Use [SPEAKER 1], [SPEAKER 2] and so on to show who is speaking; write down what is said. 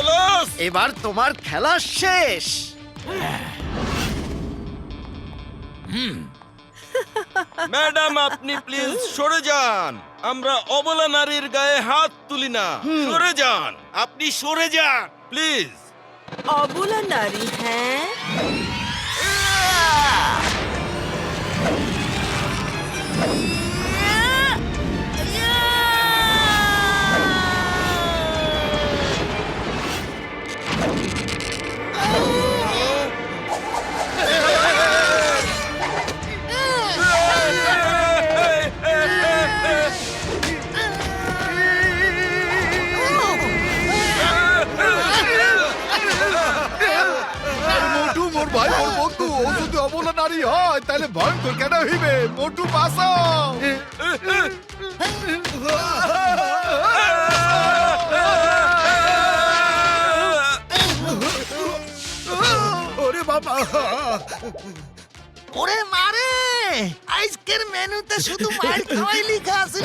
[SPEAKER 1] Nicolas,
[SPEAKER 2] এবার তোমার খেলা শেষ।
[SPEAKER 1] ম্যাডাম আপনি প্লিজ সরে যান। আমরা অবলা নারীর গায়ে হাত তুলি না। সরে যান, আপনি সরে যান প্লিজ।
[SPEAKER 3] অবলা নারী, হ্যাঁ?
[SPEAKER 4] মোটু মোর ভাই মোর বন্ধু, ও যদি অবলা নারী হয় তাহলে ভয়ঙ্কর কেন হইবে? মোটু বাঁচাও। ওরে বাবা,
[SPEAKER 2] ওরে মারে, আজকের মেনুতে শুধু মার খাওয়াই লিখা আছে।